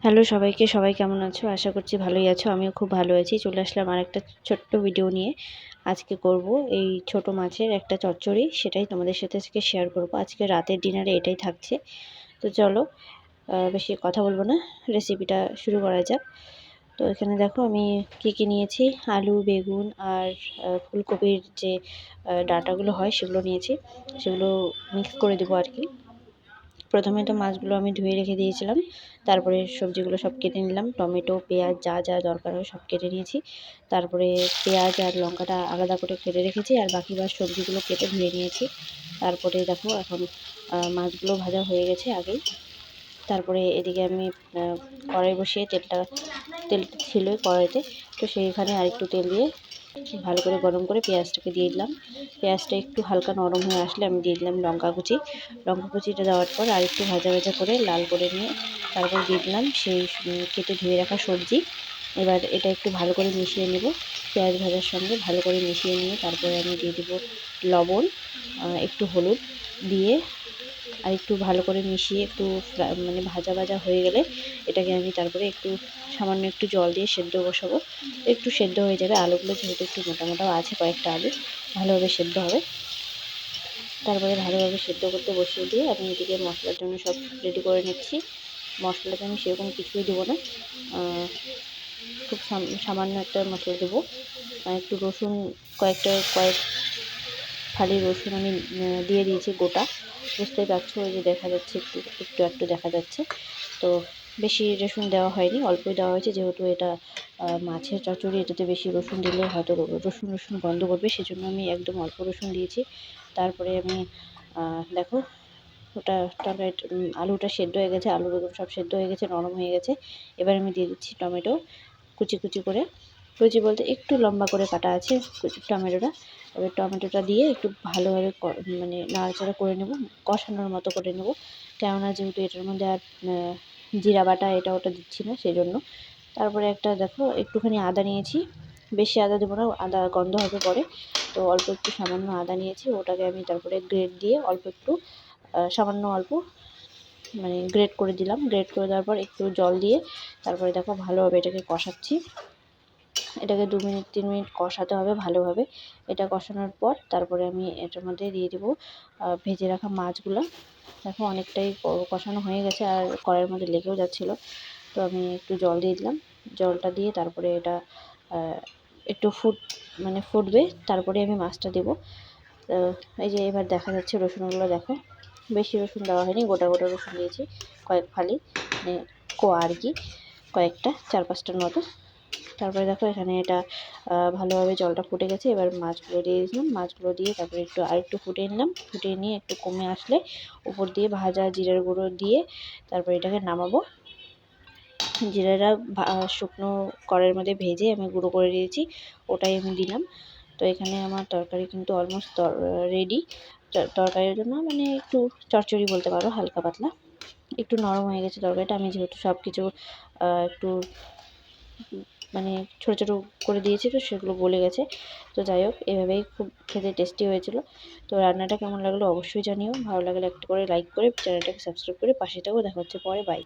Hello সবাইকে, সবাই কেমন আছো? আশা করছি ভালোই আছো। আমিও খুব ভালো আছি। চলে আসলাম আরেকটা ছোট্ট ভিডিও নিয়ে। আজকে করব এই ছোট মাছের একটা চচ্চড়ি, সেটাই তোমাদের সাথে আজকে শেয়ার করব। আজকে রাতের ডিনারে এটাই থাকছে। তো চলো বেশি কথা বলবো না, রেসিপিটা শুরু করা যাক। তো এখানে দেখো আমি কী নিয়েছি। আলু, বেগুন আর ফুলকপির যে ডাঁটাগুলো হয় সেগুলো নিয়েছি। সেগুলো মিক্স করে দেবো আর কি। প্রথমে তো মাছগুলো আমি ধুয়ে রেখে দিয়েছিলাম, তারপরে সবজিগুলো সব কেটে নিলাম। টমেটো, পেঁয়াজ যা যা দরকার হয় সব কেটে নিয়েছি। তারপরে পেঁয়াজ আর লঙ্কাটা আলাদা করে কেটে রেখেছি, আর বাকি সবজিগুলো কেটে ধুয়ে নিয়েছি। তারপরে দেখো এখন মাছগুলো ভাজা হয়ে গেছে আগেই। তারপরে এদিকে আমি কড়াই বসিয়ে তেল ছিল কড়াইতে, তো সেইখানে আরেকটু তেল দিয়ে ভালো করে গরম করে পেঁয়াজটাকে দিয়ে দিলাম। পেঁয়াজটা একটু হালকা নরম হয়ে আসলে আমি দিয়ে দিলাম লঙ্কা কুচিটা দেওয়ার পর আরেকটু ভাজা ভাজা করে লাল করে নিয়ে তারপর দিয়ে দিলাম সেই কেটে ধুয়ে রাখা সবজি। এবার এটা একটু ভালো করে মিশিয়ে নেব, পেঁয়াজ ভাজার সঙ্গে ভালো করে মিশিয়ে নিয়ে তারপরে আমি দিয়ে দেবো লবণ, একটু হলুদ দিয়ে আর একটু ভালো করে মিশিয়ে একটু মানে ভাজা ভাজা হয়ে গেলে এটাকে আমি তারপরে একটু সামান্য একটু জল দিয়ে সেদ্ধ বসাবো। একটু সেদ্ধ হয়ে যাবে, আলুগুলো যেহেতু একটু মোটা মোটাও আছে, কয়েকটা আলু ভালোভাবে সেদ্ধ হবে। তারপরে ভালোভাবে সেদ্ধ করতে বসিয়ে দিয়ে আমি এদিকে মশলার জন্য সব রেডি করে নিচ্ছি। মশলাতে আমি সেরকম কিছুই দেবো না, খুব সামান্য একটা মশলা দেবো। একটু রসুন, কয়েক ফালি রসুন আমি দিয়ে দিয়েছি গোটা। বুঝতেই পারছো, ওই যে দেখা যাচ্ছে একটু দেখা যাচ্ছে। তো বেশি রসুন দেওয়া হয়নি, অল্পই দেওয়া হয়েছে, যেহেতু এটা মাছের চচ্চড়ি, এটাতে বেশি রসুন দিলে হয়তো রসুন গন্ধ করবে, সেজন্য আমি একদম অল্প রসুন দিয়েছি। তারপরে আমি দেখো ওটা আলুটা সেদ্ধ হয়ে গেছে, আলু বেগুন সব সেদ্ধ হয়ে গেছে, নরম হয়ে গেছে। এবার আমি দিয়ে দিচ্ছি টমেটো, কুচি করে, কুচি বলতে একটু লম্বা করে কাটা আছে টমেটোটা। এবার টমেটোটা দিয়ে একটু ভালোভাবে মানে নাড়াচাড়া করে নেব, কষানোর মতো করে নেব। কেননা যেহেতু এটার মধ্যে আর জিরা বাটা এটা ওটা দিচ্ছি না, সেই জন্য। তারপরে একটা দেখো একটুখানি আদা নিয়েছি, বেশি আদা দেবো না, আদা গন্ধ হবে পরে। তো অল্প একটু সামান্য আদা নিয়েছি, ওটাকে আমি তারপরে গ্রেট দিয়ে অল্প একটু সামান্য অল্প মানে গ্রেট করে দিলাম। গ্রেট করে দেওয়ার পর একটু জল দিয়ে তারপরে দেখো ভালোভাবে এটাকে কষাচ্ছি। এটাকে 2 মিনিট 3 মিনিট কষাতে হবে ভালোভাবে। এটা কষানোর পর তারপরে আমি এটার মধ্যে দিয়ে দেবো ভেজে রাখা মাছগুলো। দেখো অনেকটাই কষানো হয়ে গেছে আর কড়াইয়ের মধ্যে লেগেও যাচ্ছিলো। তো আমি একটু জল দিয়ে দিলাম, জলটা দিয়ে তারপরে এটা একটু ফুটবে, তারপরে আমি মাছটা দেবো। এই যে এবার দেখা যাচ্ছে রসুনগুলো দেখো, বেশি রসুন দেওয়া হয়নি, গোটা রসুন দিয়েছি কয়েক ফালি, মানে কোয়া আর কি, কয়েকটা 4-5টার মতো। তারপরে দেখো এখানে এটা ভালোভাবে জলটা ফুটে গেছে। এবার মাছগুলো দিয়ে দিলাম, মাছগুলো দিয়ে তারপরে আরেকটু ফুটিয়ে নিলাম। ফুটিয়ে নিয়ে একটু কমে আসলে উপর দিয়ে ভাজা জিরার গুঁড়ো দিয়ে তারপরে এটাকে নামাবো। জিরাটা শুকনো কড়াইয়ের মধ্যে ভেজে আমি গুঁড়ো করে দিয়েছি, ওটাই আমি দিলাম। তো এখানে আমার তরকারি কিন্তু অলমোস্ট রেডি। তরকারির জন্য মানে একটু চচ্চড়ি বলতে পারো, হালকা পাতলা একটু নরম হয়ে গেছে তরকারিটা। আমি যেহেতু সব কিছু একটু মানে ছোটো ছোটো করে দিয়েছি, তো সেগুলো গলে গেছে। তো যাই হোক, এভাবেই খুব খেতে টেস্টি হয়েছিল। তো রান্নাটা কেমন লাগলো অবশ্যই জানিও। ভালো লাগলে একটা করে লাইক করে চ্যানেলটাকে সাবস্ক্রাইব করে পাশে থাকো। দেখা হচ্ছে পরে, বাই।